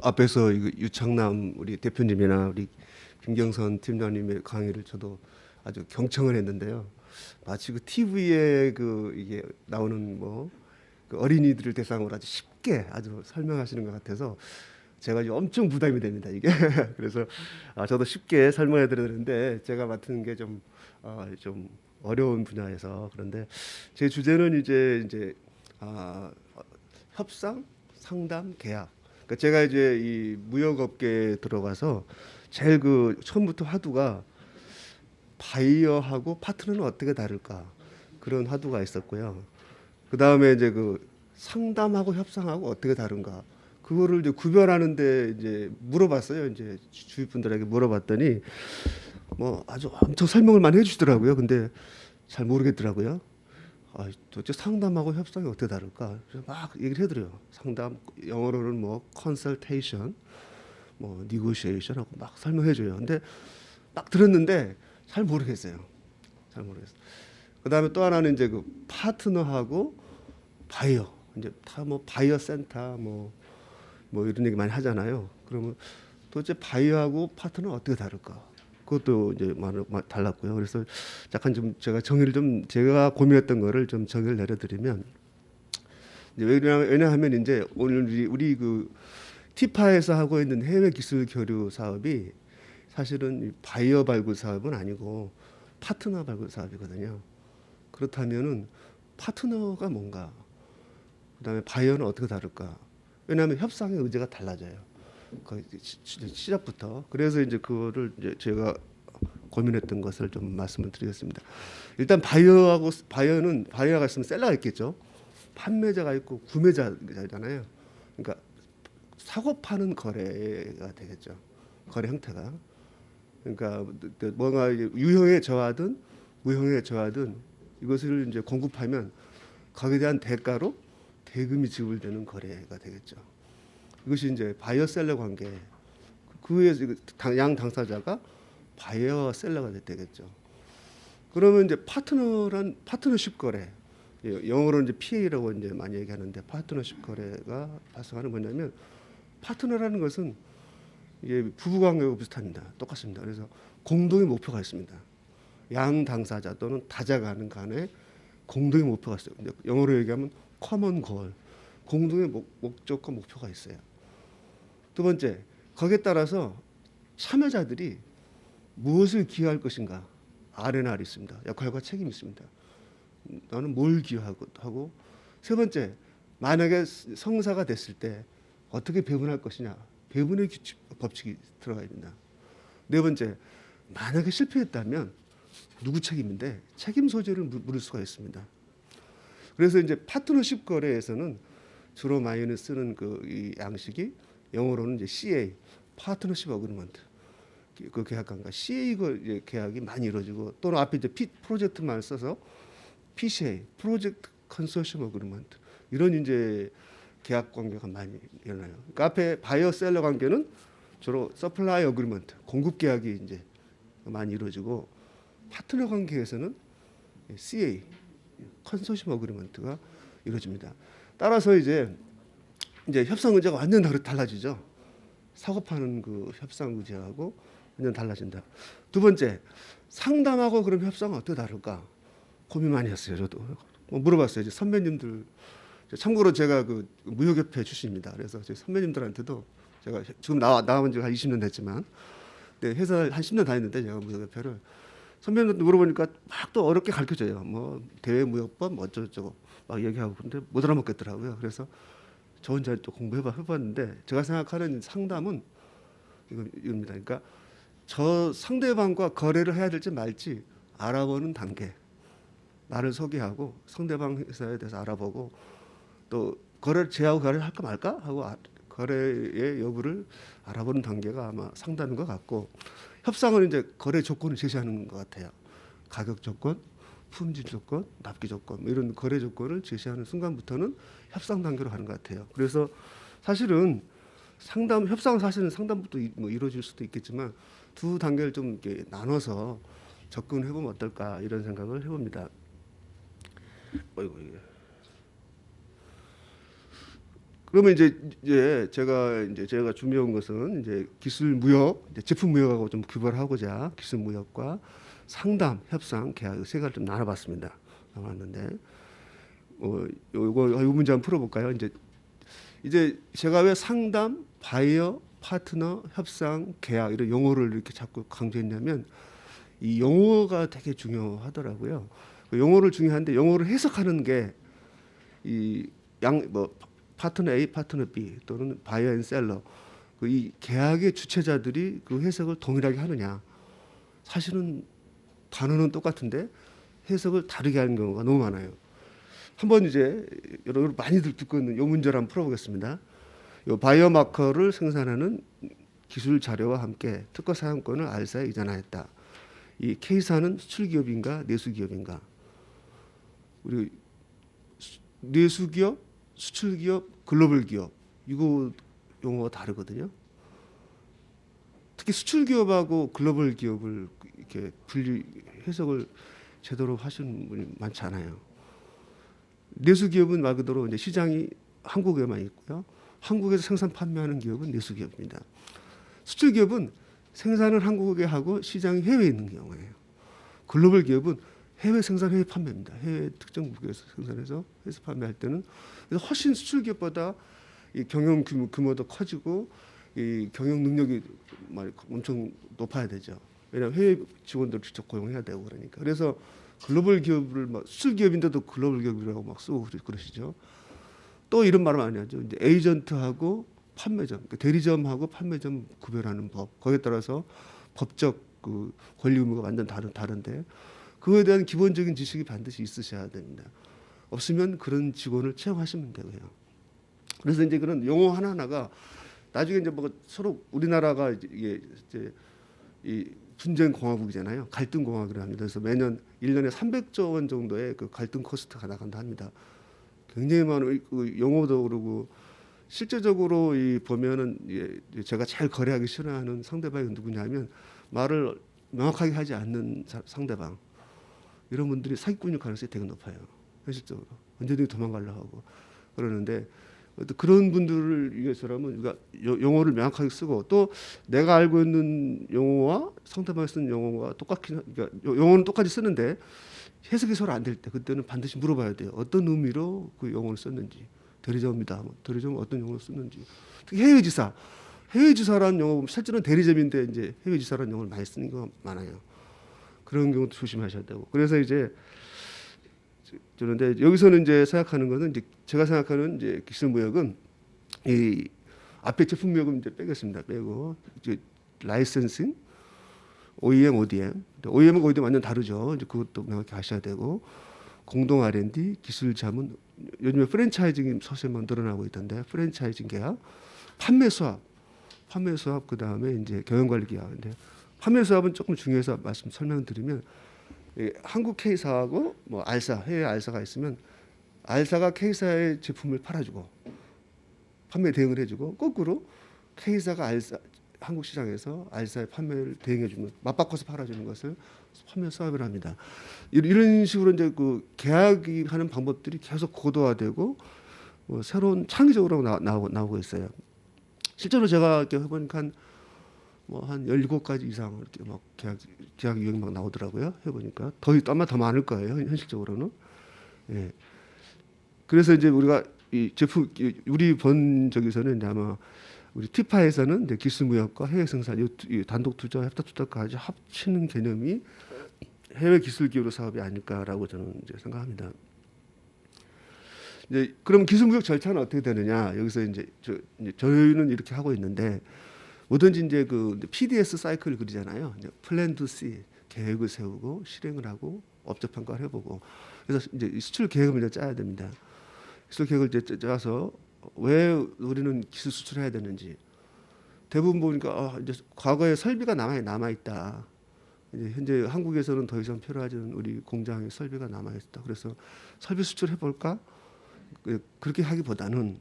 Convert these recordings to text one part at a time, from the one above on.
앞에서 유창남 우리 대표님이나 우리 김경선 팀장님의 강의를 저도 아주 경청을 했는데요. 마치 그 TV에 그 이게 나오는 그 어린이들을 대상으로 아주 쉽게 아주 설명하시는 것 같아서 제가 이제 엄청 부담이 됩니다 이게. 그래서 저도 쉽게 설명해 드리는데 제가 맡은 게 좀 어려운 분야에서 그런데 제 주제는 이제 협상, 상담, 계약. 그러니까 제가 이제 이 무역업계에 들어가서 제일 그 처음부터 화두가 바이어하고 파트너는 어떻게 다를까 그런 화두가 있었고요. 그 다음에 이제 그 상담하고 협상하고 어떻게 다른가 그거를 이제 구별하는데 이제 물어봤어요. 이제 주위 분들에게 물어봤더니 뭐 아주 엄청 설명을 많이 해주시더라고요. 근데 잘 모르겠더라고요. 도대체 상담하고 협상이 어떻게 다를까? 그래서 막 얘기를 해드려요. 상담 영어로는 뭐 consultation, 뭐 negotiation 하고 막 설명해줘요. 근데 막 들었는데 잘 모르겠어요. 잘 모르겠어요. 그다음에 또 하나는 이제 그 파트너하고 바이어 이제 다 뭐 바이어 센터 뭐 이런 얘기 많이 하잖아요. 그러면 도대체 바이어하고 파트너 어떻게 다를까? 그것도 이제 달랐고요. 그래서 약간 좀 제가 제가 고민했던 거를 좀 정의를 내려드리면 이제 왜냐하면 이제 오늘 우리 그 티파에서 하고 있는 해외 기술 교류 사업이 사실은 바이어 발굴 사업은 아니고 파트너 발굴 사업이거든요. 그렇다면은 파트너가 뭔가, 그다음에 바이어는 어떻게 다를까? 왜냐하면 협상의 의제가 달라져요. 거의 시작부터. 그래서 이제 그거를 이제 제가 고민했던 것을 좀 말씀을 드리겠습니다. 일단 바이어가 있으면 셀러가 있겠죠. 판매자가 있고 구매자잖아요. 그러니까 사고 파는 거래가 되겠죠. 거래 형태가. 그러니까 뭔가 유형에 저하든 무형에 저하든 이것을 이제 공급하면 거기에 대한 대가로 대금이 지불되는 거래가 되겠죠. 이것이 이제 바이어 셀러 관계. 그 위에 양 당사자가 바이어 셀러가 되겠죠. 그러면 이제 파트너십 거래. 영어로 이제 PA라고 이제 많이 얘기하는데 파트너십 거래가 발생하는 뭐냐면 파트너라는 것은 이게 부부 관계와 비슷합니다. 똑같습니다. 그래서 공동의 목표가 있습니다. 양 당사자 또는 다자간 간에 공동의 목표가 있어요. 영어로 얘기하면 common goal. 공동의 목적과 목표가 있어요. 두 번째, 거기에 따라서 참여자들이 무엇을 기여할 것인가 R&R이 있습니다. 역할과 책임이 있습니다. 나는 뭘 기여하고 세 번째, 만약에 성사가 됐을 때 어떻게 배분할 것이냐 배분의 법칙이 들어가야 된다. 네 번째, 만약에 실패했다면 누구 책임인데 책임 소재를 물을 수가 있습니다. 그래서 이제 파트너십 거래에서는 주로 많이 쓰는 이 양식이 영어로는 이제 CA, 파트너십 어그리먼트, 그 계약관과 CA 계약이 많이 이루어지고 또는 앞에 이제 프로젝트만 써서 PCA, 프로젝트 컨소시엄 어그리먼트 이런 이제 계약 관계가 많이 일어나요. 그러니까 앞에 바이어 셀러 관계는 주로 서플라이 어그리먼트, 공급 계약이 이제 많이 이루어지고 파트너 관계에서는 CA, 컨소시엄 어그리먼트가 이루어집니다. 따라서 이제 협상 의제가 완전 달라지죠. 사고 파는 그 협상 의제하고 완전 달라진다. 두 번째, 상담하고 그럼 협상은 어떻게 다를까? 고민 많이 했어요. 저도 물어봤어요. 이제 선배님들, 참고로 제가 그 무역협회 출신입니다. 그래서 제 선배님들한테도 제가 지금 나온 지가 한 20년 됐지만, 네, 회사 한 10년 다녔는데 제가 무역협회를 선배님한테 물어보니까 막 또 어렵게 가르쳐줘요. 뭐 대외무역법 뭐 어쩌고저쩌고 막 얘기하고 근데 못 알아먹겠더라고요. 그래서 저 혼자 또 공부해봤는데 제가 생각하는 상담은 이겁니다. 그러니까 저 상대방과 거래를 해야 될지 말지 알아보는 단계. 나를 소개하고 상대방 회사에 대해서 알아보고 또 제하고 거래를 할까 말까 하고 거래의 여부를 알아보는 단계가 아마 상담인 것 같고 협상은 이제 거래 조건을 제시하는 것 같아요. 가격 조건, 품질 조건, 납기 조건 뭐 이런 거래 조건을 제시하는 순간부터는 협상 단계로 가는 것 같아요. 그래서 사실은 협상은 사실은 상담부터 뭐 이루어질 수도 있겠지만 두 단계를 좀 이렇게 나눠서 접근해보면 어떨까 이런 생각을 해봅니다. 어이구 이게. 그러면 이제 제가 준비한 것은 이제 기술 무역, 이제 제품 무역하고 좀 구별하고자 기술 무역과 상담, 협상, 계약 세 가지를 좀 나눠봤습니다. 나눴는데 이 문제 한번 풀어볼까요? 이제 제가 왜 상담, 바이어, 파트너, 협상, 계약 이런 용어를 이렇게 자꾸 강조했냐면 이 용어가 되게 중요하더라고요. 그 용어를 중요한데 용어를 해석하는 게 이 파트너 A, 파트너 B 또는 바이어 앤 셀러 그 이 계약의 주체자들이 그 해석을 동일하게 하느냐? 사실은 단어는 똑같은데 해석을 다르게 하는 경우가 너무 많아요. 한번 이제 여러분 많이들 듣고 있는 이 문제를 한번 풀어보겠습니다. 이 바이오 마커를 생산하는 기술 자료와 함께 특허 사용권을 R사에 이전하였다. 이 K사는 수출 기업인가 내수 기업인가? 우리 내수 기업, 수출 기업, 글로벌 기업 이거 용어가 다르거든요. 특히 수출 기업하고 글로벌 기업을 이렇게 분리 해석을 제대로 하시는 분이 많지 않아요. 내수 기업은 말 그대로 이제 시장이 한국에만 있고요. 한국에서 생산 판매하는 기업은 내수 기업입니다. 수출 기업은 생산을 한국에 하고 시장이 해외에 있는 경우예요. 글로벌 기업은 해외 생산, 해외 판매입니다. 해외 특정 국에서 생산해서 해서 판매할 때는 그래서 훨씬 수출 기업보다 이 경영 규모도 커지고 이 경영 능력이 엄청 높아야 되죠. 왜냐하면 해외 직원들을 직접 고용해야 되고 그러니까. 그래서 글로벌 기업을 수출 기업인데도 글로벌 기업이라고 막 쓰고 그러시죠. 또 이런 말을 많이 하죠. 이제 에이전트하고 판매점, 그러니까 대리점하고 판매점 구별하는 법. 거기에 따라서 법적 그 권리 의무가 완전 다른데 그거에 대한 기본적인 지식이 반드시 있으셔야 됩니다. 없으면 그런 직원을 채용하시면 되고요. 그래서 이제 그런 용어 하나하나가 나중에 이제 뭐 서로 우리나라가 이게 이제 이 분쟁 공화국이잖아요. 갈등 공화국이라 합니다. 그래서 매년 1년에 300조 원 정도의 그 갈등 코스트가 나간다 합니다. 굉장히 많은 그 용어도 그러고 실제적으로 이 보면은 제가 제일 거래하기 싫어하는 상대방이 누구냐면 말을 명확하게 하지 않는 상대방 이런 분들이 사기꾼일 가능성이 되게 높아요. 현실적으로 언제든지 도망가려고 하고 그러는데 그런 분들을 위해서라면 우리가 용어를 명확하게 쓰고 또 내가 알고 있는 용어와 상대방이 쓰는 용어가 똑같긴 그러니까 용어는 똑같이 쓰는데 해석이 서로 안 될 때 그때는 반드시 물어봐야 돼요. 어떤 의미로 그 용어를 썼는지. 대리점입니다. 대리점은 어떤 용어를 썼는지. 특히 해외지사라는 용어 보면 실제로는 대리점인데 이제 해외지사라는 용어를 많이 쓰는 경우가 많아요. 그런 경우도 조심하셔야 되고. 그래서 이제 그런데 여기서는 이제 생각하는 것은 이제 제가 생각하는 이제 기술 무역은 이 앞에 제품 무역은 이제 빼겠습니다. 빼고 이제 라이센싱, OEM, ODM. OEM과 ODM 완전 다르죠. 이제 그것도 명확히 아셔야 되고 공동 R&D, 기술 자문. 요즘에 프랜차이징이 서서히 늘어나고 있던데 프랜차이징 계약, 판매 수합 그 다음에 이제 경영관리 계약인데 판매 수합은 조금 중요해서 말씀 설명드리면. 한국 K사하고 뭐 R사, 해외 R사가 있으면 R사가 K사의 제품을 팔아주고 판매 대응을 해주고 거꾸로 K사가 R사, 한국 시장에서 R사의 판매를 대응해주는 맞바꿔서 팔아주는 것을 판매 사업을 합니다. 이런 식으로 이제 그 계약이 하는 방법들이 계속 고도화되고 새로운 창의적으로 나오고 있어요. 실제로 제가 이렇게 해보니까 한 17가지 이상 이렇게 막 계약 유형이 막 나오더라고요. 해보니까 아마 더 많을 거예요. 현실적으로는. 예. 그래서 이제 우리가 이 제품 우리 본 적에서는 이제 아마 우리 티파에서는 이제 기술 무역과 해외 생산 이 단독 투자, 협탁 투자까지 합치는 개념이 해외 기술 기업으로 사업이 아닐까라고 저는 이제 생각합니다. 이제 그럼 기술 무역 절차는 어떻게 되느냐? 여기서 이제 저희는 이렇게 하고 있는데. 뭐든지 이제 그 PDS 사이클을 그리잖아요. 이제 플랜 투 씨 계획을 세우고 실행을 하고 업적 평가를 해보고 그래서 이제 수출 계획을 이제 짜야 됩니다. 수출 계획을 이제 짜서 왜 우리는 기술 수출해야 되는지 대부분 보니까 이제 과거에 설비가 남아 있다. 이제 현재 한국에서는 더 이상 필요하지 않은 우리 공장의 설비가 남아 있다. 그래서 설비 수출해 볼까? 그렇게 하기보다는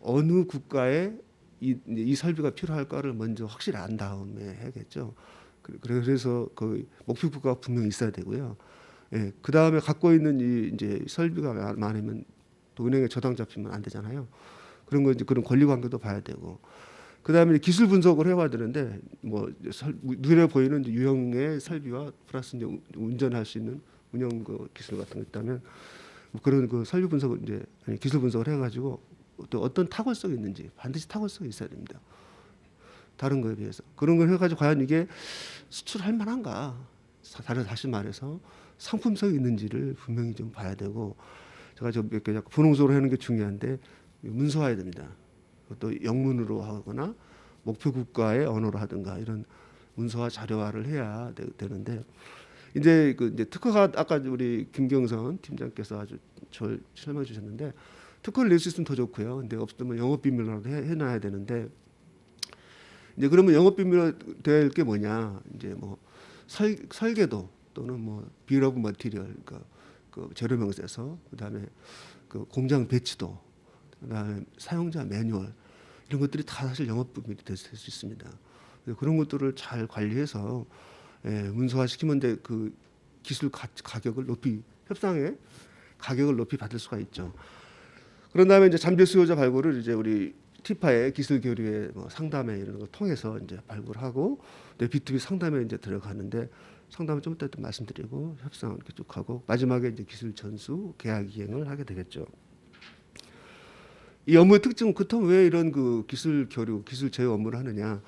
어느 국가에 이 설비가 필요할까를 먼저 확실히 안 다음에 해야겠죠. 그래서 그 목표 국가가 분명히 있어야 되고요. 예, 그 다음에 갖고 있는 이제 설비가 많으면 또 은행에 저당 잡히면 안 되잖아요. 그런 거 이제 그런 권리 관계도 봐야 되고 그다음에 기술 분석을 해봐야 되는데 뭐 눈에 보이는 이제 유형의 설비와 플러스 이제 운전할 수 있는 운영 그 기술 같은 거 있다면 뭐 그런 그 설비 분석을 이제 아니 기술 분석을 해가지고 또 어떤 탁월성이 있는지 반드시 탁월성이 있어야 됩니다. 다른 거에 비해서 그런 걸 해가지고 과연 이게 수출할 만한가? 다시 말해서 상품성이 있는지를 분명히 좀 봐야 되고 제가 좀 이렇게 자꾸 분홍소로 하는 게 중요한데 문서화해야 됩니다. 또 영문으로 하거나 목표 국가의 언어로 하든가 이런 문서화 자료화를 해야 되는데 이제 특허가 아까 우리 김경선 팀장께서 아주 절 설명해 주셨는데 특허를 낼 수 있으면 더 좋고요. 근데 없으면 영업 비밀로라도 해놔야 되는데 이제 그러면 영업 비밀로 될 게 뭐냐 이제 뭐 설계도 또는 뭐 비ll 오브 머티리얼 그 재료 명세서 그다음에 그 공장 배치도 그다음에 사용자 매뉴얼 이런 것들이 다 사실 영업 비밀이 될 수 있습니다. 그런 것들을 잘 관리해서 문서화 시키면 그 기술 가격을 높이 협상에 가격을 높이 받을 수가 있죠. 그런 다음에 이제 잠재 수요자 발굴을 이제 우리 티파의 기술 교류의 뭐 상담회 이런 걸 통해서 이제 발굴하고 B2B 상담에 이제 들어가는데 상담을 좀 이따 또 말씀드리고 협상 이렇게 쭉 하고 마지막에 이제 기술 전수 계약 이행을 하게 되겠죠. 이 업무의 특징은 그렇다면 왜 이런 그 기술 교류, 기술 제휴 업무를 하느냐?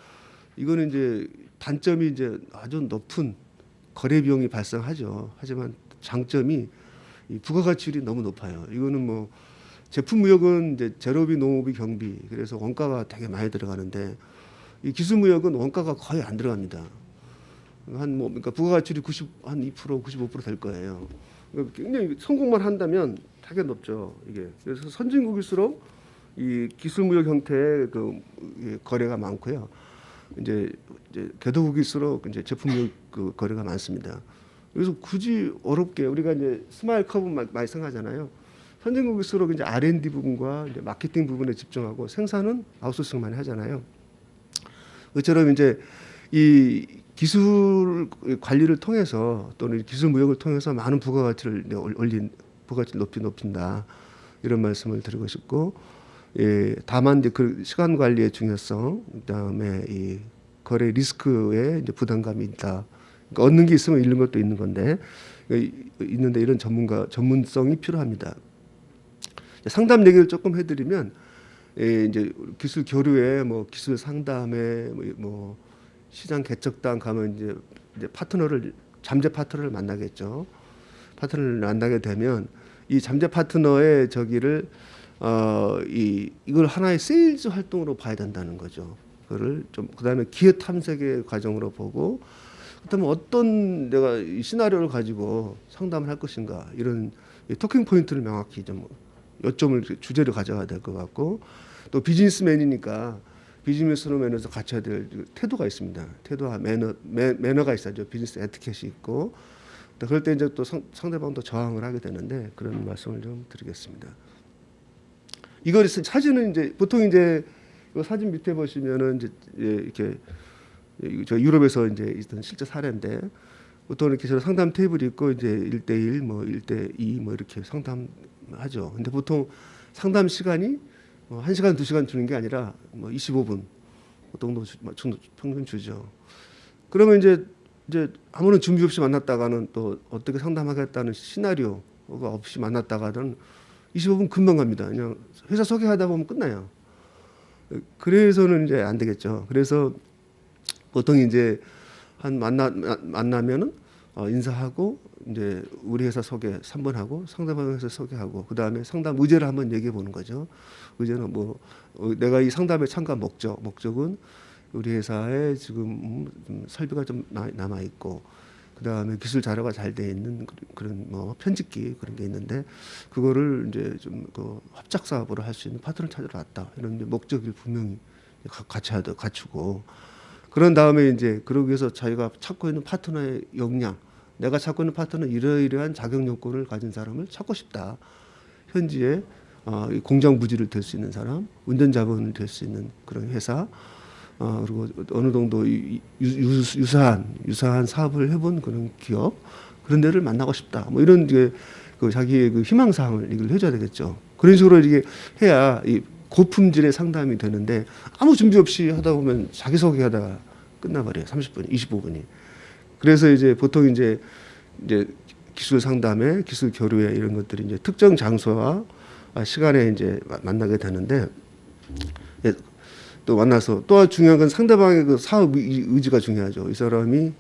이거는 이제 단점이 이제 아주 높은 거래 비용이 발생하죠. 하지만 장점이 이 부가가치율이 너무 높아요. 이거는 뭐 제품 무역은 이제 제로비, 농업비, 경비 그래서 원가가 되게 많이 들어가는데 이 기술 무역은 원가가 거의 안 들어갑니다. 그러니까 부가가치율이 2%, 95% 될 거예요. 그러니까 굉장히 성공만 한다면 되게 높죠. 이게 그래서 선진국일수록 이 기술 무역 형태의 그 거래가 많고요. 이제 개도국일수록 이제 제품 무역 그 거래가 많습니다. 그래서 굳이 어렵게 우리가 이제 스마일 커브 많이 생각하잖아요. 선진국일수록 이제 R&D 부분과 이제 마케팅 부분에 집중하고 생산은 아웃소싱 많이 하잖아요. 그처럼 이제 이 기술 관리를 통해서 또는 기술 무역을 통해서 많은 부가가치를 부가가치를 높인다 이런 말씀을 드리고 싶고, 다만 이제 그 시간 관리의 중요성, 그다음에 이 거래 리스크에 이제 부담감이 있다. 그러니까 얻는 게 있으면 잃는 것도 있는 건데 있는데 이런 전문성이 필요합니다. 상담 얘기를 조금 해드리면 이제 기술 교류에 뭐 기술 상담에 뭐 시장 개척단 가면 이제 파트너를 잠재 파트너를 만나겠죠. 파트너를 만나게 되면 이 잠재 파트너의 저기를 이걸 하나의 세일즈 활동으로 봐야 된다는 거죠. 그거를 좀 그다음에 기회 탐색의 과정으로 보고 그다음에 어떤 내가 이 시나리오를 가지고 상담을 할 것인가 이런 토킹 포인트를 명확히 좀 요점을 주제를 가져가야 될 것 같고 또 비즈니스맨이니까 비즈니스맨에서 갖춰야 될 태도가 있습니다. 태도와 매너가 있어야죠. 비즈니스 에티켓이 있고 그럴 때 이제 또 상대방도 저항을 하게 되는데 그런 말씀을 좀 드리겠습니다. 이걸 사진은 이제 보통 이제 이 사진 밑에 보시면은 이제 이렇게 저 유럽에서 이제 있던 실제 사례인데 보통 이렇게 저 상담 테이블이 있고 이제 1대1 뭐 1대2 뭐 이렇게 상담하죠. 근데 보통 상담 시간이 1시간 2시간 주는 게 아니라 뭐 25분 정도 평균 주죠. 그러면 이제 아무런 준비 없이 만났다가는 또 어떻게 상담하겠다는 시나리오가 없이 만났다가는 25분 금방 갑니다. 그냥 회사 소개하다 보면 끝나요. 그래서는 이제 안 되겠죠. 그래서 보통 이제 한 만나면은 인사하고 이제 우리 회사 소개 3번 하고 상담하는 회사 소개하고 그 다음에 상담 의제를 한번 얘기해 보는 거죠. 의제는 뭐 내가 이 상담에 참가한 목적은 우리 회사에 지금 설비가 좀 남아 있고 그 다음에 기술 자료가 잘 돼 있는 그런 뭐 편집기 그런 게 있는데 그거를 이제 좀 그 합작 사업으로 할 수 있는 파트너를 찾으러 왔다 이런 목적을 분명히 갖추고 그런 다음에 이제 그러기 위해서 자기가 찾고 있는 파트너의 역량 내가 찾고 있는 파트너는 이러이러한 자격 요건을 가진 사람을 찾고 싶다. 현지에 공장 부지를 될 수 있는 사람, 운전 자본을 될 수 있는 그런 회사, 그리고 어느 정도 유사한 사업을 해본 그런 기업 그런 데를 만나고 싶다. 뭐 이런 그 자기의 그 희망사항을 이걸 해줘야 되겠죠. 그런 식으로 이게 해야 이 고품질의 상담이 되는데 아무 준비 없이 하다 보면 자기소개하다가 끝나버려요. 30분, 25분이. 그래서 이제 보통 이제 기술 상담에 기술 교류에 이런 것들이 이제 특정 장소와 시간에 이제 만나게 되는데 또 만나서 또 중요한 건 상대방의 그 사업 의지가 중요하죠. 이 사람이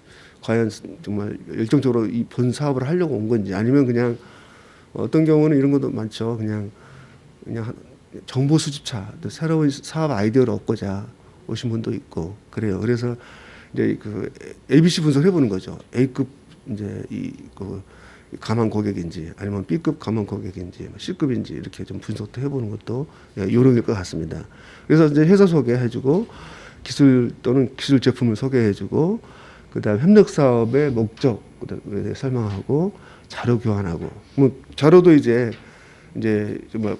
과연 정말 열정적으로 이 본 사업을 하려고 온 건지 아니면 그냥 어떤 경우는 이런 것도 많죠. 그냥 정보 수집차, 또 새로운 사업 아이디어를 얻고자 오신 분도 있고 그래요. 그래서 이제 그 ABC 분석을 해보는 거죠. A급 이제 그 감한 고객인지 아니면 B급 감한 고객인지 C급인지 이렇게 좀 분석도 해보는 것도 요령일 것 같습니다. 그래서 이제 회사 소개해주고 기술 또는 기술 제품을 소개해주고 그다음 협력 사업의 목적에 대해 설명하고 자료 교환하고 뭐 자료도 이제 뭐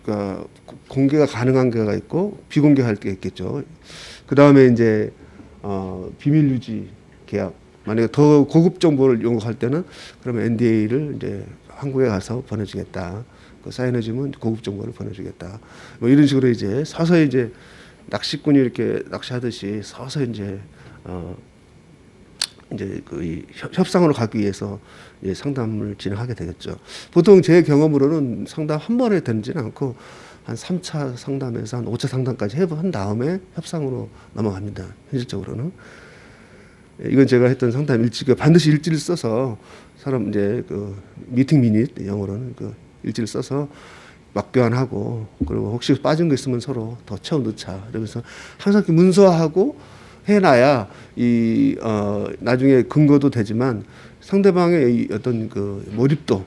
그러니까 공개가 가능한 게가 있고 비공개할 게 있겠죠. 그다음에 이제 비밀 유지 계약 만약에 더 고급 정보를 요구할 때는 그러면 NDA를 이제 한국에 가서 보내주겠다. 그 사인해주면 고급 정보를 보내주겠다. 뭐 이런 식으로 이제 서서히 이제 낚시꾼이 이렇게 낚시하듯이 서서히 이제 그 협상으로 가기 위해서 이제 상담을 진행하게 되겠죠. 보통 제 경험으로는 상담 한 번에 되지는 않고 한 3차 상담에서 한 5차 상담까지 한 다음에 협상으로 넘어갑니다. 현실적으로는. 이건 제가 했던 상담 일지가 반드시 일지를 써서 사람 이제 그 미팅 미닛 영어로는 그 일지를 써서 막교환하고 그리고 혹시 빠진 거 있으면 서로 더 채워 넣자. 그러면서 항상 문서화하고 해놔야 나중에 근거도 되지만 상대방의 어떤 그 몰입도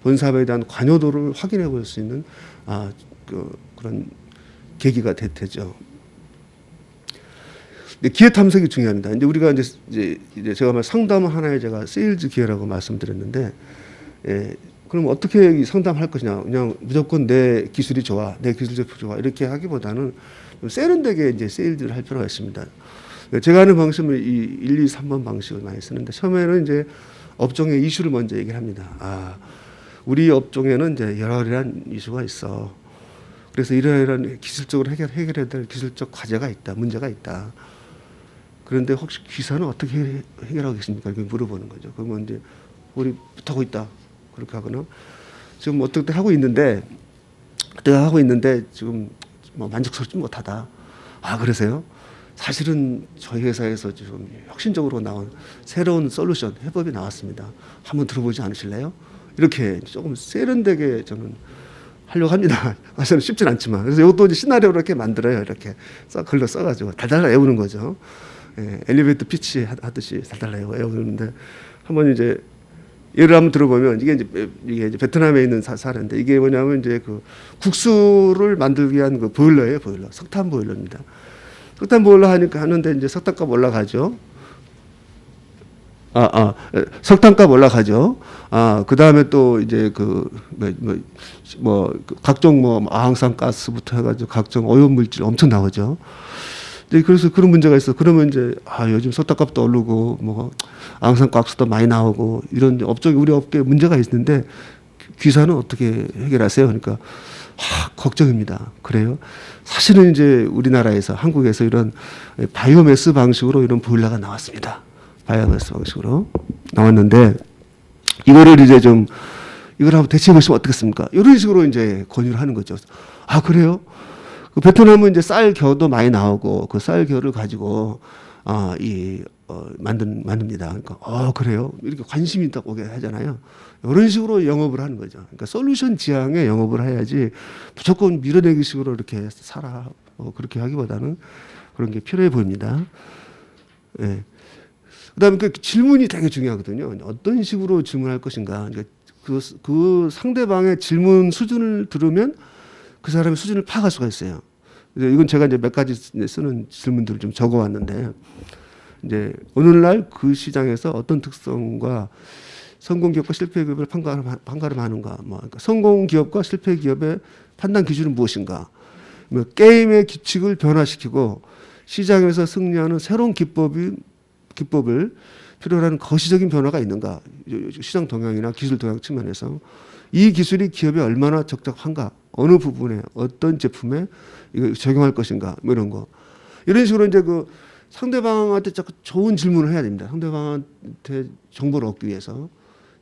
본 사업에 대한 관여도를 확인해 볼 수 있는 그런 계기가 되죠. 기회 탐색이 중요합니다. 이제 우리가 이제 제가 말 상담 하나에 제가 세일즈 기회라고 말씀드렸는데, 그럼 어떻게 상담할 것이냐? 그냥 무조건 내 기술이 좋아, 내 기술 제품 좋아 이렇게 하기보다는 세련되게 이제 세일즈를 할 필요가 있습니다. 제가 하는 방식은 이 1, 2, 3번 방식을 많이 쓰는데 처음에는 이제 업종의 이슈를 먼저 얘기를 합니다. 우리 업종에는 이제 이러이러한 이슈가 있어. 그래서 이러이러한 기술적으로 해결해야 될 기술적 과제가 있다, 문제가 있다. 그런데 혹시 기사는 어떻게 해결하고 계십니까? 이렇게 물어보는 거죠. 그러면 이제 우리 못하고 있다. 그렇게 하거나 지금 어떻게 하고 있는데 지금 뭐 만족스럽지 못하다. 그러세요? 사실은 저희 회사에서 지금 혁신적으로 나온 새로운 솔루션, 해법이 나왔습니다. 한번 들어보지 않으실래요? 이렇게 조금 세련되게 저는 하려고 합니다. 저는 쉽진 않지만. 그래서 이것도 이제 시나리오로 이렇게 만들어요. 이렇게 글로 써가지고 달달 외우는 거죠. 엘리베이터 피치 하듯이 달달 외우는데 한번 이제 예를 한번 들어보면 이게 이제 베트남에 있는 사례인데 이게 뭐냐면 이제 그 국수를 만들기 위한 그 보일러예요. 보일러. 석탄 보일러입니다. 석탄 보일러 하는데 이제 석탄값 올라가죠. 석탄값 올라가죠. 그 다음에 또 이제 각종 아황산 가스부터 해가지고 각종 오염물질 엄청 나오죠. 그래서 그런 문제가 있어. 그러면 이제 요즘 석탄값도 오르고 아황산 가스도 많이 나오고 이런 우리 업계에 문제가 있는데 귀사는 어떻게 해결하세요? 그러니까 걱정입니다. 그래요? 사실은 이제 우리나라에서 한국에서 이런 바이오매스 방식으로 이런 보일러가 나왔습니다. 바이오매스 방식으로 나왔는데 이거를 이제 이걸 한번 대체해 보시면 어떻겠습니까? 이런 식으로 이제 권유를 하는 거죠. 그래요? 그 베트남은 이제 쌀겨도 많이 나오고 그 쌀겨를 가지고 만듭니다. 그러니까 그래요? 이렇게 관심이 있다고 오게 하잖아요. 이런 식으로 영업을 하는 거죠. 그러니까 솔루션 지향의 영업을 해야지 무조건 밀어내기 식으로 이렇게 살아 그렇게 하기보다는 그런 게 필요해 보입니다. 그다음에 그 질문이 되게 중요하거든요. 어떤 식으로 질문할 것인가. 그러니까 그 상대방의 질문 수준을 들으면 그 사람의 수준을 파악할 수가 있어요. 이건 제가 이제 몇 가지 쓰는 질문들을 좀 적어왔는데, 이제 오늘날 그 시장에서 어떤 특성과 성공 기업과 실패 기업을 판가름하는가, 그러니까 성공 기업과 실패 기업의 판단 기준은 무엇인가, 게임의 규칙을 변화시키고 시장에서 승리하는 새로운 기법을 필요로 하는 거시적인 변화가 있는가, 시장 동향이나 기술 동향 측면에서 이 기술이 기업에 얼마나 적합한가, 어느 부분에 어떤 제품에 이거 적용할 것인가, 뭐 이런 거. 이런 식으로 이제 그 상대방한테 자꾸 좋은 질문을 해야 됩니다. 상대방한테 정보를 얻기 위해서.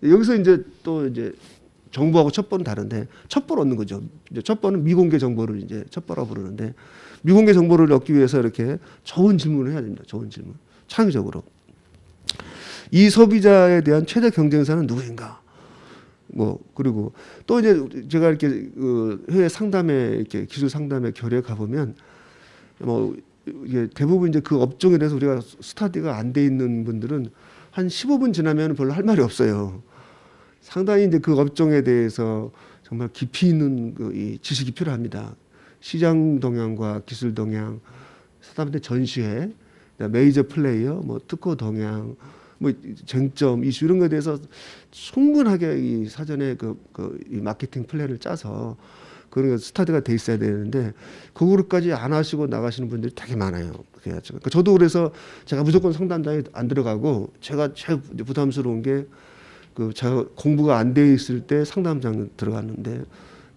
여기서 이제 또 이제 정보하고 첩보는 다른데, 첩보를 얻는 거죠. 이제 첩보는 미공개 정보를 이제 첩보라고 부르는데, 미공개 정보를 얻기 위해서 이렇게 좋은 질문을 해야 됩니다. 좋은 질문. 창의적으로. 이 소비자에 대한 최대 경쟁사는 누구인가? 뭐 그리고 또 이제 제가 이렇게 그 해외 상담에 이렇게 기술 상담에 결에 가 보면 뭐 이게 대부분 이제 그 업종에 대해서 우리가 스터디가 안 돼 있는 분들은 한 15분 지나면 별로 할 말이 없어요. 상당히 이제 그 업종에 대해서 정말 깊이 있는 그 이 지식이 필요합니다. 시장 동향과 기술 동향, 사람들의 전시회, 메이저 플레이어, 뭐 특허 동향, 뭐 쟁점, 이슈 이런 거에 대해서 충분하게 이 사전에 이 마케팅 플랜을 짜서 그런 스타디가 돼 있어야 되는데 그거까지 안 하시고 나가시는 분들이 되게 많아요. 그러니까 저도 그래서 제가 무조건 상담장에 안 들어가고 제가 제일 부담스러운 게 그 제가 공부가 안 돼 있을 때 상담장 들어갔는데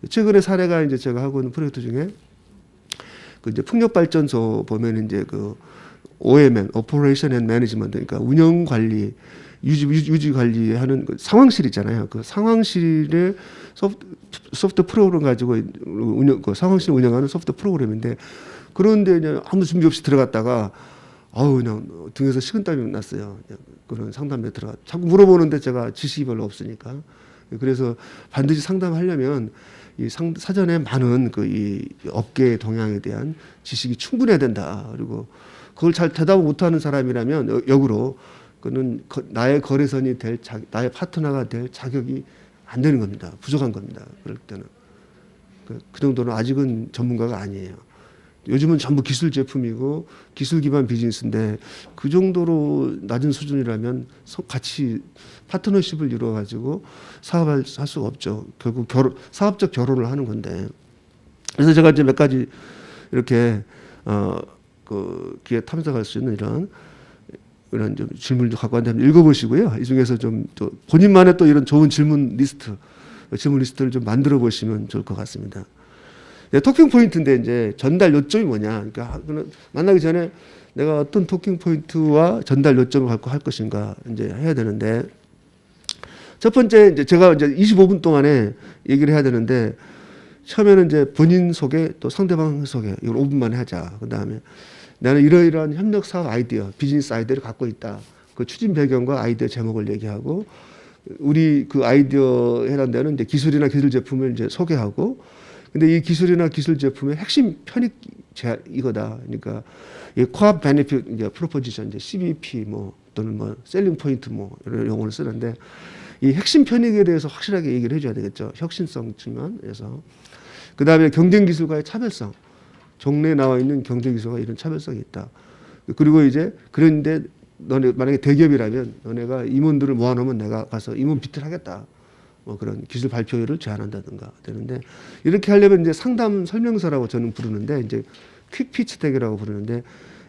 최근에 사례가 이제 제가 하고 있는 프로젝트 중에 그 이제 풍력발전소 보면 이제 그 OMM, Operation and Management, 그러니까 운영 관리, 유지 관리하는 그 상황실 있잖아요. 그 상황실의 소프트 프로그램 가지고 그 상황실 운영하는 소프트 프로그램인데 그런데 그냥 아무 준비 없이 들어갔다가 아우 그냥 등에서 식은땀이 났어요. 그런 상담에 들어가 자꾸 물어보는데 제가 지식이 별로 없으니까 그래서 반드시 상담하려면 이 사전에 많은 그 이 업계 동향에 대한 지식이 충분해야 된다. 그리고 그걸 잘 대답을 못하는 사람이라면 역으로 그는 나의 거래선이 될 나의 파트너가 될 자격이 안 되는 겁니다. 부족한 겁니다. 그럴 때는 그 정도는 아직은 전문가가 아니에요. 요즘은 전부 기술 제품이고 기술 기반 비즈니스인데 그 정도로 낮은 수준이라면 같이 파트너십을 이루어 가지고 사업할 수가 없죠. 결국 사업적 결혼을 하는 건데. 그래서 제가 이제 몇 가지 이렇게 그 기회 탐색할 수 있는 이런 좀 질문을 갖고 왔는데 읽어보시고요. 이 중에서 좀 또 본인만의 또 이런 좋은 질문 리스트를 좀 만들어 보시면 좋을 것 같습니다. 네, 토킹 포인트인데 이제 전달 요점이 뭐냐. 그러니까 만나기 전에 내가 어떤 토킹 포인트와 전달 요점을 갖고 할 것인가 이제 해야 되는데 첫 번째 이제 제가 이제 25분 동안에 얘기를 해야 되는데 처음에는 이제 본인 소개 또 상대방 소개 이걸 5분 만에 하자. 그다음에 나는 이러이러한 협력 사업 아이디어, 비즈니스 아이디어를 갖고 있다. 그 추진 배경과 아이디어 제목을 얘기하고 우리 그 아이디어에 해당되는 이제 기술이나 기술 제품을 이제 소개하고 근데 이 기술이나 기술 제품의 핵심 편익 이거다. 그러니까 이 코어 베네핏 이제 프로포지션 이제 CBP 뭐 또는 뭐 셀링 포인트 뭐 이런 용어를 쓰는데 이 핵심 편익에 대해서 확실하게 얘기를 해줘야 되겠죠. 혁신성 측면에서. 그다음에 경쟁 기술과의 차별성. 종래에 나와 있는 경쟁 기술과 이런 차별성이 있다. 그리고 이제 그런데 너네 만약에 대기업이라면 너네가 임원들을 모아놓으면 내가 가서 임원 비트를 하겠다. 뭐 그런 기술 발표회를 제안한다든가 되는데 이렇게 하려면 이제 상담 설명서라고 저는 부르는데 이제 퀵 피치 덱이라고 부르는데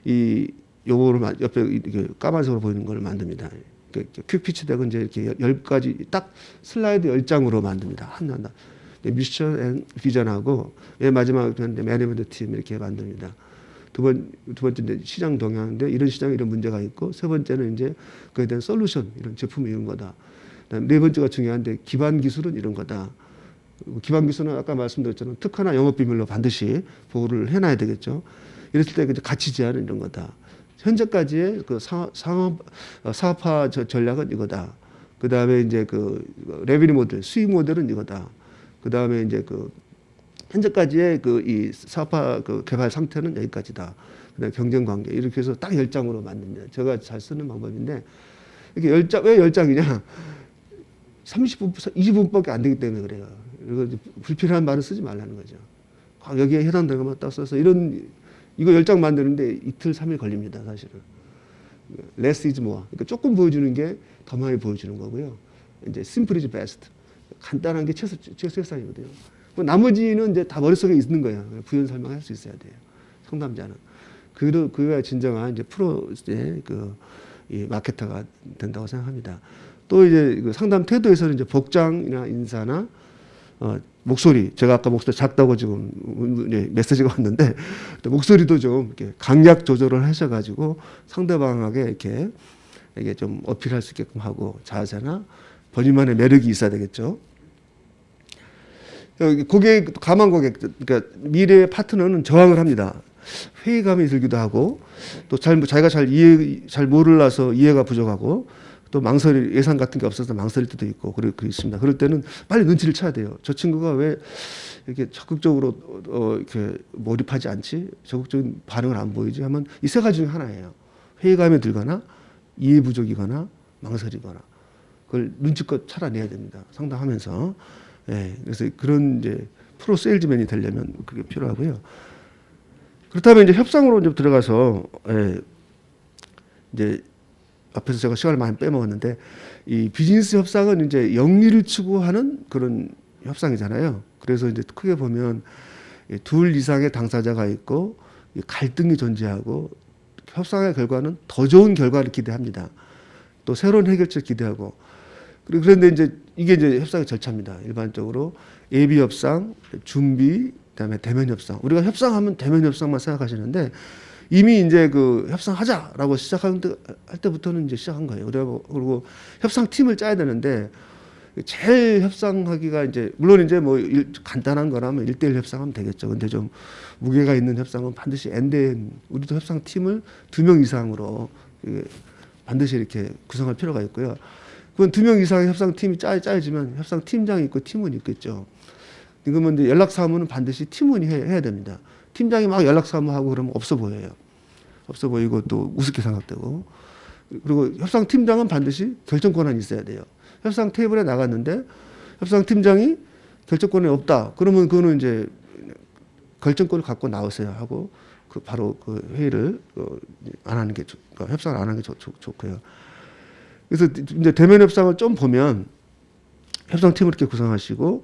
이 요거를 옆에 이렇게 까만색으로 보이는 걸 만듭니다. 퀵 피치 덱은 이제 이렇게 10가지 딱 슬라이드 10장으로 만듭니다. 하나. 미션 앤 비전하고 마지막 매니지먼트 팀 이렇게 만듭니다. 두 번째 이제 시장 동향인데 이런 시장에 이런 문제가 있고 세 번째는 이제 그에 대한 솔루션 이런 제품이 이런 거다. 네 번째가 중요한데 기반 기술은 이런 거다. 기반 기술은 아까 말씀드렸잖아요. 특허나 영업 비밀로 반드시 보호를 해놔야 되겠죠. 이랬을 때 가치 제한은 이런 거다. 현재까지의 그 사업화 전략은 이거다. 그 다음에 이제 그 레비뉴 모델, 수익 모델은 이거다. 그 다음에 이제 그 현재까지의 그 이 사업화 그 개발 상태는 여기까지다. 그다음에 경쟁 관계 이렇게 해서 딱 10장으로 만듭니다. 제가 잘 쓰는 방법인데 이렇게 10장 왜 10장이냐? 30분, 20분밖에 안 되기 때문에 그래요. 그리고 불필요한 말은 쓰지 말라는 거죠. 여기에 해당되는 것만 딱 써서 이거 10장 만드는데 이틀, 3일 걸립니다, 사실은. less is more. 그러니까 조금 보여주는 게 더 많이 보여주는 거고요. 이제 simple is best. 간단한 게 최소상이거든요. 나머지는 이제 다 머릿속에 있는 거예요. 부연 설명할 수 있어야 돼요. 상담자는. 그가 진정한 이제 프로의 이 마케터가 된다고 생각합니다. 또 이제 그 상담 태도에서는 이제 복장이나 인사나 목소리, 제가 아까 목소리 작다고 지금 메시지가 왔는데, 또 목소리도 좀 이렇게 강약 조절을 하셔가지고 상대방에게 이렇게 이게 좀 어필할 수 있게끔 하고, 자세나 본인만의 매력이 있어야 되겠죠. 고객, 감한 고객, 그러니까 미래의 파트너는 저항을 합니다. 회의감이 들기도 하고, 또 자기가 잘 몰라서 이해가 부족하고, 또 망설이, 예산 같은 게 없어서 망설일 때도 있고, 그렇게 있습니다. 그럴 때는 빨리 눈치를 쳐야 돼요. 저 친구가 왜 이렇게 적극적으로 이렇게 몰입하지 않지? 적극적인 반응을 안 보이지? 하면 이 세 가지 중에 하나예요. 회의감이 들거나, 이해 부족이거나, 망설이거나. 그걸 눈치껏 찾아내야 됩니다. 상담하면서. 예, 그래서 그런 이제 프로 세일즈맨이 되려면 그게 필요하고요. 그렇다면 이제 협상으로 이제 들어가서, 예, 이제 앞에서 제가 시간을 많이 빼먹었는데, 이 비즈니스 협상은 이제 영리를 추구하는 그런 협상이잖아요. 그래서 이제 크게 보면 둘 이상의 당사자가 있고 갈등이 존재하고, 협상의 결과는 더 좋은 결과를 기대합니다. 또 새로운 해결책을 기대하고. 그런데 이제 이게 이제 협상의 절차입니다. 일반적으로 예비 협상, 준비, 그다음에 대면 협상. 우리가 협상하면 대면 협상만 생각하시는데, 이미 이제 그 협상하자라고 시작할 때부터는 이제 시작한 거예요. 그리고 협상팀을 짜야 되는데, 제일 협상하기가 이제 물론 이제 뭐 간단한 거라면 1대1 협상하면 되겠죠. 근데 좀 무게가 있는 협상은 반드시 엔드엔, 우리도 협상팀을 2명 이상으로 반드시 이렇게 구성할 필요가 있고요. 그건 2명 이상의 협상팀이 짜여지면 협상팀장이 있고 팀원이 있겠죠. 그러면 이제 연락사무는 반드시 팀원이 해야 됩니다. 팀장이 막 연락사무하고 그러면 없어 보여요. 없어 보이고 또 우습게 생각되고. 그리고 협상팀장은 반드시 결정 권한이 있어야 돼요. 협상 테이블에 나갔는데 협상팀장이 결정권이 없다. 그러면 그거는 이제 결정권을 갖고 나오세요 하고 바로 그 회의를 안 하는 게 협상을 안 하는 게 좋고요. 그래서 이제 대면 협상을 좀 보면 협상팀을 이렇게 구성하시고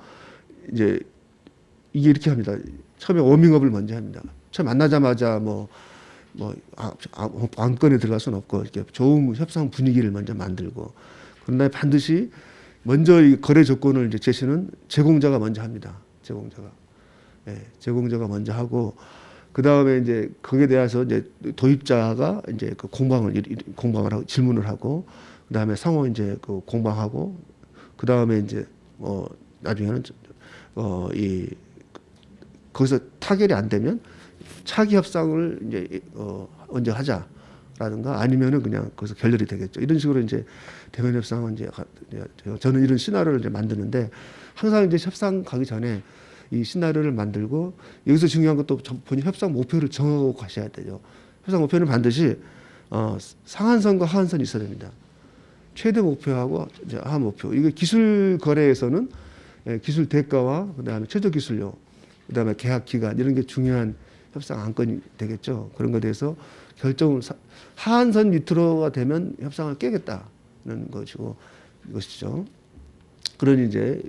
이제 이게 이렇게 합니다. 처음에 워밍업을 먼저 합니다. 처음 만나자마자 안건에 들어갈 수는 없고 이렇게 좋은 협상 분위기를 먼저 만들고, 그런데 반드시 먼저 이 거래 조건을 이제 제시는 제공자가 먼저 합니다. 제공자가 먼저 하고, 그 다음에 이제 거기에 대해서 이제 도입자가 이제 그 공방을 하고 질문을 하고, 그 다음에 상호 이제 그 공방하고, 그 다음에 이제 나중에는 거기서 타결이 안 되면 차기 협상을 이제 언제 하자라든가 아니면은 그냥 거기서 결렬이 되겠죠. 이런 식으로 이제 대면 협상은 이제 저는 이런 시나리오를 이제 만드는데, 항상 이제 협상 가기 전에 이 시나리오를 만들고, 여기서 중요한 것도 본인 협상 목표를 정하고 가셔야 되죠. 협상 목표는 반드시 상한선과 하한선이 있어야 됩니다. 최대 목표하고 이제 하하 목표. 이게 기술 거래에서는 기술 대가와 그다음에 최저 기술료, 그다음에 계약 기간, 이런 게 중요한 협상 안건이 되겠죠. 그런 것에 대해서 결정을 하한선 밑으로가 되면 협상을 깨겠다는 것이죠. 그러니 이제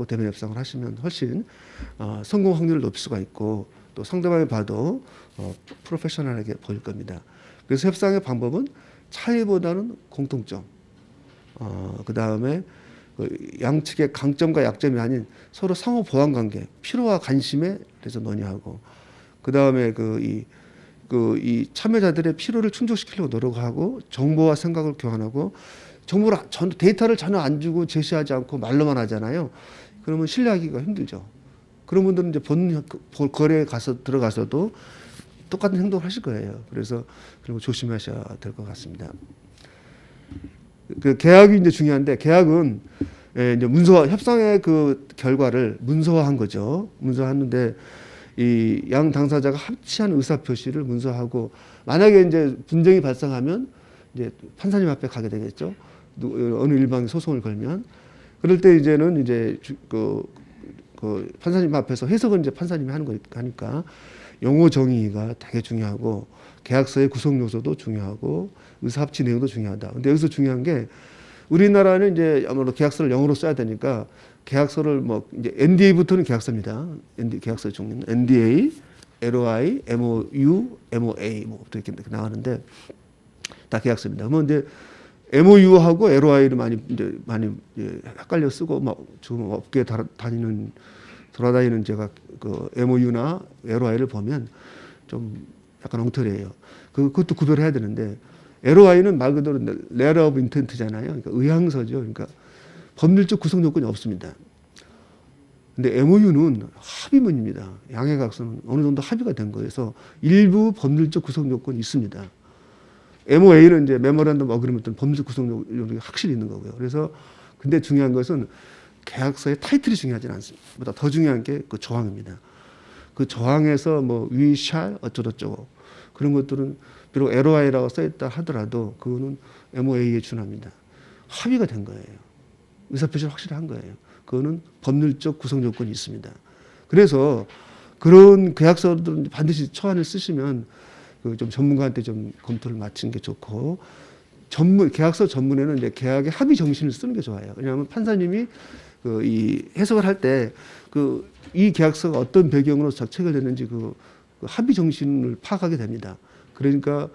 대면 협상을 하시면 훨씬 성공 확률을 높일 수가 있고, 또 상대방이 봐도 프로페셔널하게 보일 겁니다. 그래서 협상의 방법은 차이보다는 공통점, 그 다음에 양측의 강점과 약점이 아닌 서로 상호 보완 관계, 필요와 관심에 대해서 논의하고, 그 다음에 이 참여자들의 필요를 충족시키려고 노력하고, 정보와 생각을 교환하고, 데이터를 전혀 안 주고 제시하지 않고 말로만 하잖아요. 그러면 신뢰하기가 힘들죠. 그런 분들은 이제 본 거래에 들어가서도 똑같은 행동을 하실 거예요. 그래서 그런 거 조심하셔야 될 것 같습니다. 그 계약이 이제 중요한데, 계약은 이제 협상의 그 결과를 문서화한 거죠. 문서화하는데, 이 양 당사자가 합치한 의사 표시를 문서화하고, 만약에 이제 분쟁이 발생하면 이제 판사님 앞에 가게 되겠죠. 어느 일방이 소송을 걸면, 그럴 때 이제는 이제 그 판사님 앞에서 해석은 이제 판사님이 하는 거니까 용어 정의가 되게 중요하고, 계약서의 구성 요소도 중요하고, 의사 합치 내용도 중요하다. 근데 여기서 중요한 게, 우리나라는 이제 아무래도 계약서를 영어로 써야 되니까 계약서를 이제 NDA부터는 계약서입니다. 계약서 종류는 NDA, LOI, MOU, MOA 이렇게 나가는데 다 계약서입니다. 그러면 이제 MOU하고 LOI를 많이 헷갈려 쓰고 막 지금 업계에 돌아다니는 제가 그 MOU나 LOI를 보면 좀 약간 엉터리예요. 그것도 구별해야 되는데 LOI는 말 그대로 letter of intent잖아요. 그러니까 의향서죠. 그러니까 법률적 구성 요건이 없습니다. 근데 MOU는 합의문입니다. 양해 각서는 어느 정도 합의가 된 거여서 일부 법률적 구성 요건이 있습니다. MOA는 이제 메모란덤 어그리먼트는 법률적 구성 요건이 확실히 있는 거고요. 그래서 근데 중요한 것은 계약서의 타이틀이 중요하지 않습니다. 보다 더 중요한 게 그 조항입니다. 그 조항에서 뭐 we shall 어쩌고저쩌고 그런 것들은 비록 LOI라고 써있다 하더라도 그거는 MOA에 준합니다. 합의가 된 거예요. 의사표시를 확실히 한 거예요. 그거는 법률적 구성 요건이 있습니다. 그래서 그런 계약서들은 반드시 초안을 쓰시면 그 좀 전문가한테 좀 검토를 마치는 게 좋고 계약서 전문에는 이제 계약의 합의 정신을 쓰는 게 좋아요. 왜냐하면 판사님이 이 해석을 할 때 이 계약서가 어떤 배경으로 체결됐는지 그 합의 정신을 파악하게 됩니다. 그러니까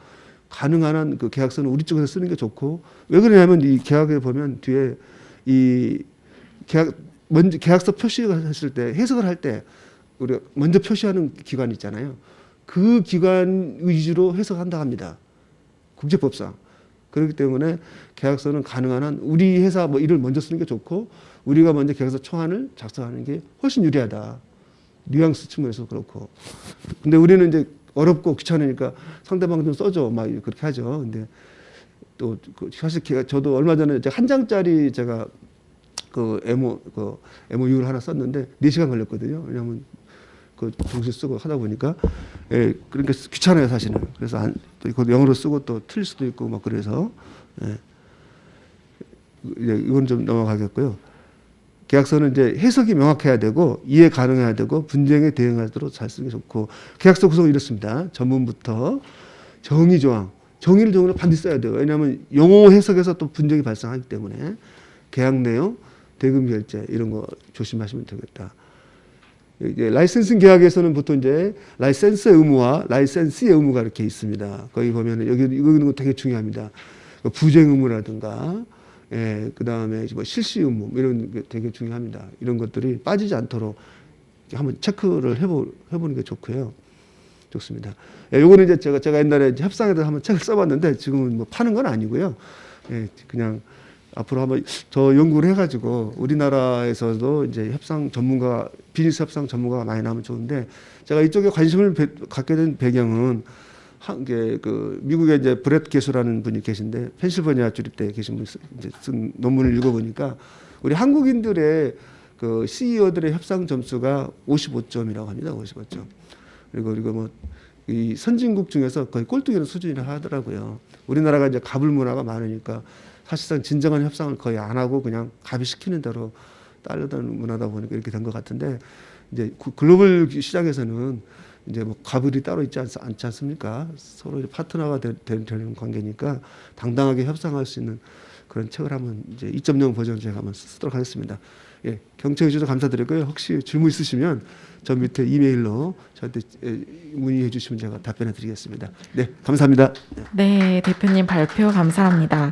가능한 한 그 계약서는 우리 쪽에서 쓰는 게 좋고 왜 그러냐면 이 계약에 보면 뒤에 이 계약서 표시를 했을 때 해석을 할 때 우리가 먼저 표시하는 기관 있잖아요. 그 기관 위주로 해석한다 합니다. 국제법상. 그렇기 때문에 계약서는 가능한 한 우리 회사 뭐 일을 먼저 쓰는 게 좋고 우리가 먼저 계약서 초안을 작성하는 게 훨씬 유리하다. 뉘앙스 측면에서 그렇고. 근데 우리는 이제 어렵고 귀찮으니까 상대방 좀 써줘. 막 그렇게 하죠. 근데 또 사실 저도 얼마 전에 한 장짜리 제가 MOU를 하나 썼는데 4시간 걸렸거든요. 왜냐하면 정신 쓰고 하다 보니까 그러니까 귀찮아요 사실은. 그래서 또 영어로 쓰고 또 틀릴 수도 있고 막 그래서 이건 좀 넘어가겠고요. 계약서는 이제 해석이 명확해야 되고 이해 가능해야 되고 분쟁에 대응하도록 잘 쓰는 게 좋고 계약서 구성은 이렇습니다. 전문부터 정의 조항, 정의를 반드시 써야 돼요. 왜냐하면 용어 해석에서 또 분쟁이 발생하기 때문에 계약 내용, 대금 결제 이런 거 조심하시면 되겠다. 라이센싱 계약에서는 보통 이제 라이센스의 의무와 라이센스의 의무가 이렇게 있습니다. 거기 보면은 이거 있는 거 되게 중요합니다. 부쟁 의무라든가, 그 다음에 뭐 실시 의무 이런 게 되게 중요합니다. 이런 것들이 빠지지 않도록 한번 체크를 해보는 게 좋고요. 좋습니다. 요거는 이제 제가 옛날에 이제 협상에도 한번 책을 써봤는데 지금은 뭐 파는 건 아니고요. 그냥 앞으로 한번 더 연구를 해가지고 우리나라에서도 이제 비즈니스 협상 전문가가 많이 나오면 좋은데 제가 이쪽에 관심을 갖게 된 배경은 미국에 이제 브렛 개수라는 분이 계신데 펜실버니아 주립대에 계신 분이 쓴 논문을 읽어보니까 우리 한국인들의 그 CEO들의 협상 점수가 55점이라고 합니다. 55점. 그리고 뭐 이 선진국 중에서 거의 꼴등이라는 수준이라 하더라고요. 우리나라가 이제 갑을 문화가 많으니까 사실상 진정한 협상을 거의 안 하고 그냥 갑이 시키는 대로 따르던 문화다 보니까 이렇게 된 것 같은데 이제 글로벌 시장에서는 이제 뭐 갑을이 따로 있지 않지 않습니까? 서로 이제 파트너가 되는 관계니까 당당하게 협상할 수 있는 그런 책을 한번 이제 2.0 버전 제가 한번 쓰도록 하겠습니다. 경청해 주셔서 감사드리고요. 혹시 질문 있으시면 저 밑에 이메일로 저한테 문의해 주시면 제가 답변해 드리겠습니다. 네, 감사합니다. 네, 대표님 발표 감사합니다.